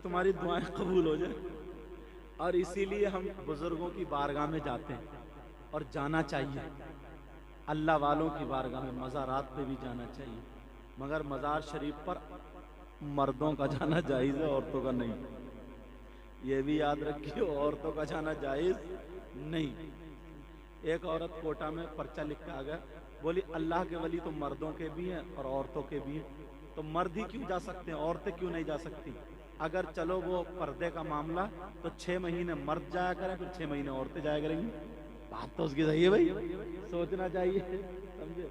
تمہاری دعائیں قبول ہو جائیں. اور اسی لیے ہم بزرگوں کی بارگاہ میں جاتے ہیں اور جانا چاہیے. اللہ والوں کی بارگاہ میں مزارات پہ بھی جانا چاہیے, مگر مزار شریف پر مردوں کا جانا جائز ہے, عورتوں کا نہیں. یہ بھی یاد رکھیے, عورتوں کا جانا جائز نہیں. ایک عورت کوٹا میں پرچہ لکھ کے آ گیا, بولی اللہ کے ولی تو مردوں کے بھی ہیں اور عورتوں کے بھی ہیں, تو مرد ہی کیوں جا سکتے ہیں, عورتیں کیوں نہیں جا سکتی؟ اگر چلو وہ پردے کا معاملہ تو 6 مہینے مرد جایا کریں, پھر 6 مہینے عورتیں جایا کریں گی. بات تو اس کی صحیح ہے بھائی, سوچنا چاہیے, سمجھے.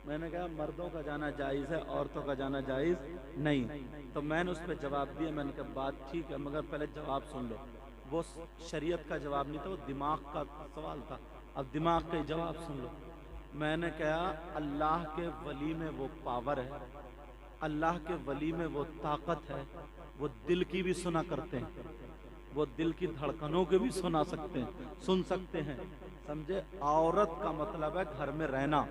میں نے کہا مردوں کا جانا جائز ہے, عورتوں کا جانا جائز نہیں. تو میں نے اس پہ جواب دیا, میں نے کہا بات ٹھیک ہے, مگر پہلے جواب سن لو. وہ شریعت کا جواب نہیں تھا, وہ دماغ کا سوال تھا. اب دماغ کا جواب سن لو. میں نے کہا اللہ کے ولی میں وہ پاور ہے, اللہ کے ولی میں وہ طاقت ہے, وہ دل کی بھی سنا کرتے ہیں, وہ دل کی دھڑکنوں کے بھی سنا سکتے ہیں, سن سکتے ہیں, سمجھے. عورت کا مطلب ہے گھر میں رہنا.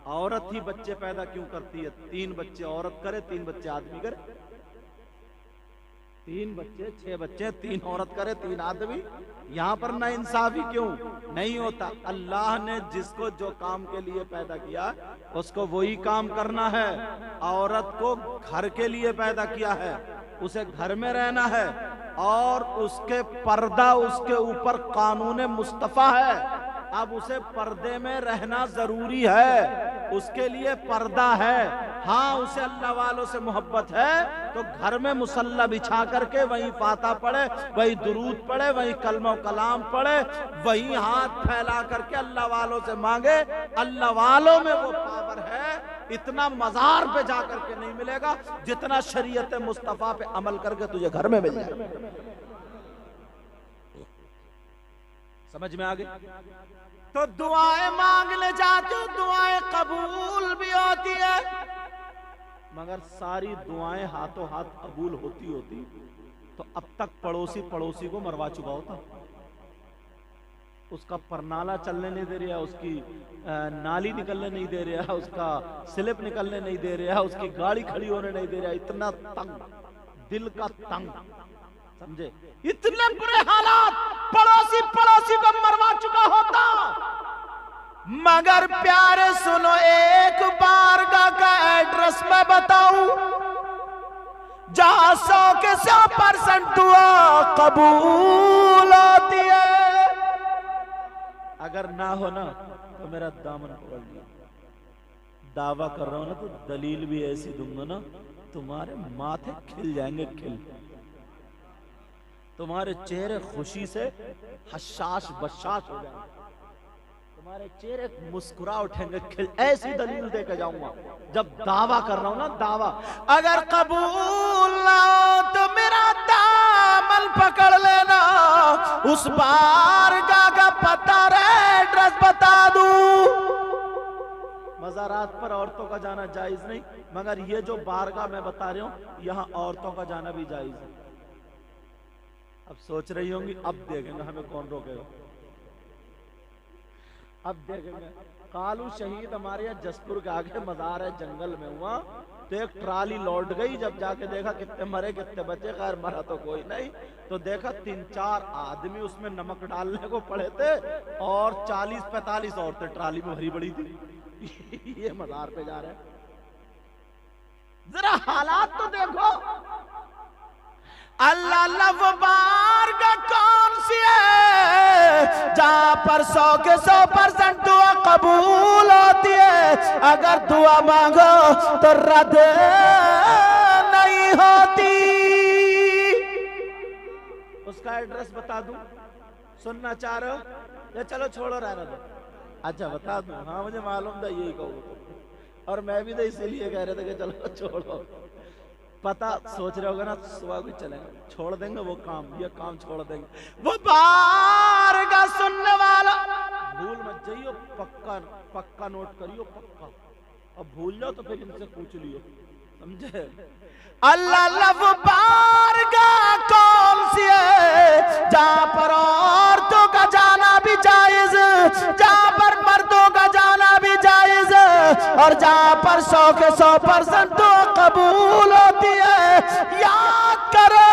عورت ہی بچے پیدا کیوں کرتی ہے؟ 3 بچے عورت کرے, 3 بچے آدمی کرے. 3 بچے 6 بچے, 3 عورت کرے 3 آدمی. یہاں پر نا انصافی کیوں نہیں ہوتا؟ اللہ نے جس کو جو کام کے لیے پیدا کیا اس کو وہی کام کرنا ہے. عورت کو گھر کے لیے پیدا کیا ہے, اسے گھر میں رہنا ہے, اور اس کے پردہ اس کے اوپر قانون مصطفیٰ ہے. اب اسے پردے میں رہنا ضروری ہے, اس کے لیے پردہ ہے. ہاں اسے اللہ والوں سے محبت ہے تو گھر میں مصلی بچھا کر کے وہیں فاتحہ پڑھے, وہیں درود پڑھے, وہیں کلمہ و کلام پڑھے, وہیں ہاتھ پھیلا کر کے اللہ والوں سے مانگے. اللہ والوں میں وہ پاور ہے, اتنا مزار پہ جا کر کے نہیں ملے گا جتنا شریعت مصطفیٰ پہ عمل کر کے تجھے گھر میں مل جائے. سمجھ میں آگئی؟ تو دعائیں مانگنے جاتے ہو, دعائیں قبول بھی ہوتی ہے, مگر ساری دعائیں ہاتھوں ہاتھ قبول ہوتی تو اب تک پڑوسی کو مروا چکا ہوتا. اس کا پرنالا چلنے نہیں دے رہا, اس کی نالی نکلنے نہیں دے رہا, اس کا سلپ نکلنے نہیں دے رہا, اس کی گاڑی کھڑی ہونے نہیں دے رہا. اتنا تنگ, دل کا تنگ, سمجھے. اتنے برے حالات پڑوسی کو مروا چکا ہوتا. مگر پیارے سنو, ایک بارگاہ کا ایڈریس میں بتاؤں جہاں 100 کے 100% دعا قبول ہوتی ہے. اگر نہ ہو نا تو میرا دامن پکڑ لیا. دعویٰ کر رہا ہوں نا تو دلیل بھی ایسی دوں گا نا, تمہارے ماتھے کھل جائیں گے, کھل. تمہارے چہرے خوشی سے حشاش بشاش ہو جائیں گے, تمہارے چہرے مسکرا اٹھیں گے, کھل. ایسی دلیل دے کے جاؤں گا جب دعویٰ کر رہا ہوں نا, دعویٰ. اگر قبول نہ ہو تو میرا دامن پکڑ لینا, اس بارگاہ کا پتہ ایڈریس بتا دوں. مزارات پر عورتوں کا جانا جائز نہیں, مگر یہ جو بارگاہ میں بتا رہا ہوں یہاں عورتوں کا جانا بھی جائز ہے. اب سوچ رہی ہوں گی, اب دیکھیں گے ہمیں کون روکے گا. اب دیکھیں گے. کالو شہید ہمارے یہاں جسپور کے آگے مزار ہے, جنگل میں ہوا تو ایک ٹرالی لوٹ گئی. جب جا کے دیکھا کتنے مرے کتنے بچے, خیر مرا تو کوئی نہیں, تو دیکھا 3-4 آدمی اس میں نمک ڈالنے کو پڑے تھے اور 40-45 عورتیں ٹرالی میں بھری پڑی تھی. یہ مزار پہ جا رہے ہیں. ذرا حالات تو دیکھو. اللہ اللہ وہ بارگاہ کون سی ہے جہاں پر 100 کے 100% دعا قبول ہوتی ہے. اگر دعا مانگو تو رد نہیں ہوتی. اس کا ایڈریس بتا دوں, سننا چاہ رہے ہو یا چلو چھوڑو رہنا دو؟ اچھا بتا دوں. ہاں مجھے معلوم تھا یہی کہو, اور میں بھی تو اسی لیے کہہ رہے تھے کہ چلو چھوڑو. پتہ سوچ رہے ہوگا نا, صبح بھی چلیں گے, چھوڑ دیں گے وہ کام, یہ کام چھوڑ دیں گے. وہ بارگاہ سننے والا بھول مت جائیو, پکا نوٹ کریو, پکا. اب بھول جاؤ تو پھر ان سے پوچھ لیو, سمجھے. اللہ اللہ وہ بارگاہ کون سی ہے جہاں پر عورتوں کا جانا بھی جائز, جہاں پر مردوں کا جانا بھی جائز, اور جہاں پر 100 کے 100% دعا قبول ہوتی ہے. یاد کرو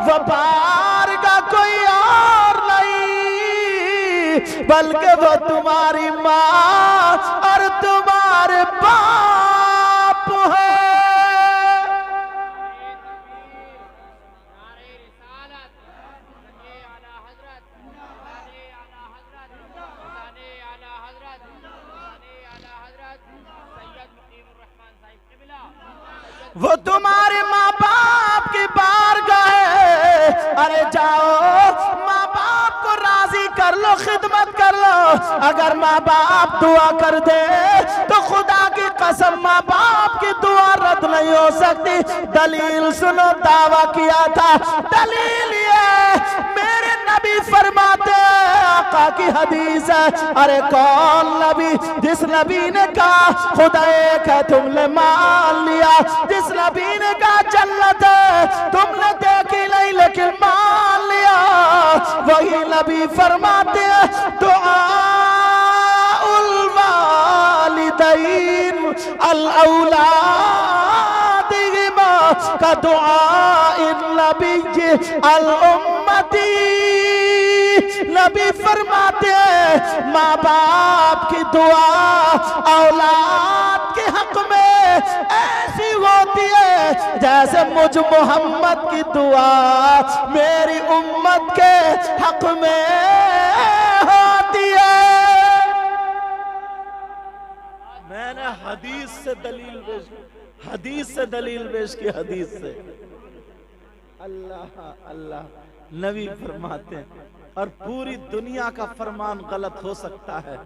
وہ بارگاہ کوئی اور نہیں بلکہ وہ تمہاری ماں اور تمہارے باپ ہے۔ وہ تمہارے ماں باپ کی بارگاہ ہے، ارے جاؤ ماں باپ کو راضی کر لو، خدمت کر لو۔ اگر ماں باپ دعا کر دے تو خدا کی قسم ماں باپ کی دعا رد نہیں ہو سکتی۔ دلیل سنو، دعویٰ کیا تھا، دلیل یہ میرے نبی فرماتے ہیں، آقا کی حدیث ہے، ارے کون نبی؟ جس نبی نے کہا خدا ایک ہے تم نے مان لیا، جس نبی نے کہا جنت ہے تم نے دیکھی نہیں لیکن مان لیا، وہی نبی فرماتے ہیں دعاء الوالدین الاولادہما کدعاء النبی الامتی۔ نبی فرماتے ہیں ماں باپ کی دعا اولاد کے حق میں ایسی ہوتی ہے جیسے مجھ محمد کی دعا میری امت کے حق میں ہوتی ہے۔ میں نے حدیث سے دلیل پیش کی، حدیث سے۔ اللہ اللہ، نبی فرماتے ہیں، اور پوری دنیا کا فرمان غلط ہو سکتا ہے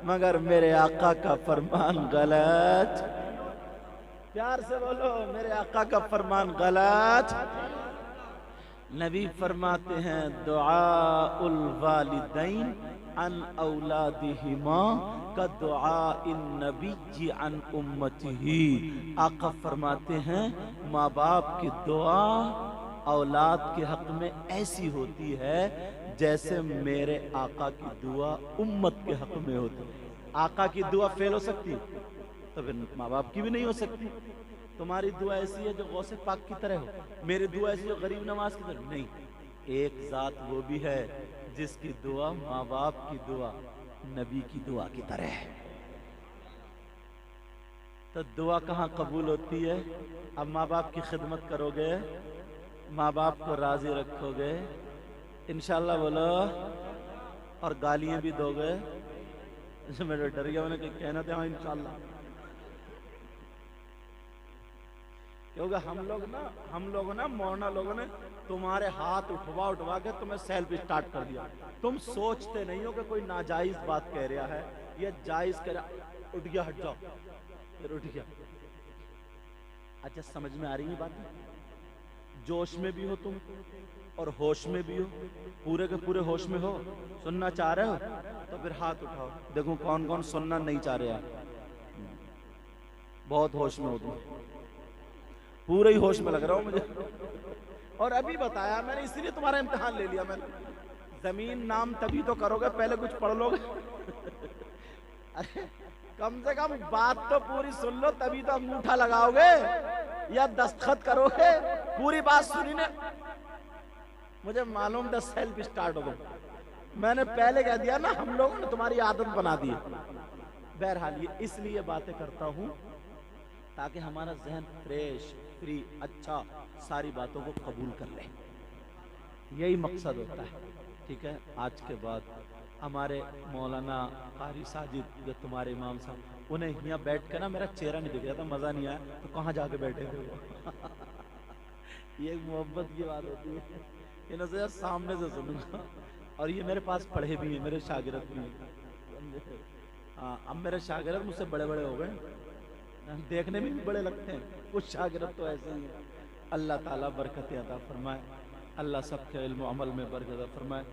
مگر میرے آقا کا فرمان غلط۔ پیار سے بولو، میرے آقا کا فرمان غلط۔ نبی فرماتے ہیں دعاء الوالدین عن اولادہما کدعاء النبی عن امتہ۔ آقا فرماتے ہیں ماں باپ کی دعا اولاد کے حق میں ایسی ہوتی ہے جیسے میرے آقا کی دعا امت کے حق میں ہوتی ہے۔ آقا کی دعا فیل ہو سکتی ہے تو پھر ماں باپ کی بھی نہیں ہو سکتی۔ تمہاری دعا ایسی ہے جو غوث پاک کی طرح ہو، میری دعا ایسی ہے غریب نواز کی طرح نہیں۔ ایک ذات وہ بھی ہے جس کی دعا ماں باپ کی دعا نبی کی دعا کی طرح ہے۔ تو دعا کہاں قبول ہوتی ہے؟ اب ماں باپ کی خدمت کرو گے، ماں باپ کو راضی رکھو گے انشاءاللہ بولو، اور گالیاں بھی دو گے۔ میرے ڈر گیا انہیں کہ کہنا تھا ہاں انشاءاللہ، کیونکہ ہم لوگ نا مولانا لوگوں نے تمہارے ہاتھ اٹھوا کے تمہیں سیلفی سٹارٹ کر دیا۔ تم سوچتے نہیں ہو کہ کوئی ناجائز بات کہہ رہا ہے یا جائز کہہ رہا، اٹھ گیا ہٹ جاؤ، پھر اٹھ گیا۔ اچھا سمجھ میں آ رہی ہے بات؟ جوش میں بھی ہو تم اور ہوش میں بھی ہو، پورے کے پورے ہوش میں ہو، سننا چاہ رہے ہو تو پھر ہاتھ اٹھاؤ، دیکھو کون کون سننا نہیں چاہ رہے ہیں۔ بہت ہوش میں ہو تم، پورے ہی ہوش میں لگ رہا ہوں مجھے۔ اور ابھی بتایا میں نے، اسی لیے تمہارا امتحان لے لیا میں نے۔ زمین نام تبھی تو کرو گے پہلے کچھ پڑھ لو گے، کم سے کم بات تو پوری سن لو تبھی تو انگوٹھا لگاؤ گے یا دستخط کرو گے۔ پوری بات سنی نے مجھے معلوم تھا سیلفی سٹارٹ ہو گئے، میں نے پہلے کہہ دیا نا، ہم لوگوں نے تمہاری عادت بنا دی۔ بہرحال یہ اس لیے باتیں کرتا ہوں تاکہ ہمارا ذہن فریش فری اچھا ساری باتوں کو قبول کر لے، یہی مقصد ہوتا ہے۔ ٹھیک ہے، آج کے بعد ہمارے مولانا قاری ساجد جو تمہارے امام صاحب، انہیں یہاں بیٹھ کے نا میرا چہرہ نہیں دکھ رہا تھا، مزہ نہیں آیا تو کہاں جا کے بیٹھے تھے وہ۔ یہ ایک محبت کی بات ہوتی ہے، انہوں سے سامنے سے سنوں گا، اور یہ میرے پاس پڑھے بھی ہیں، میرے شاگرد بھی ہیں۔ ہاں اب میرے شاگرد مجھ سے بڑے بڑے ہو گئے، دیکھنے میں بھی بڑے لگتے ہیں، کچھ شاگرد تو ایسے ہی ہیں۔ اللہ تعالیٰ برکت عطا فرمائے، اللہ سب کے علم و عمل میں برکت عطا فرمائے۔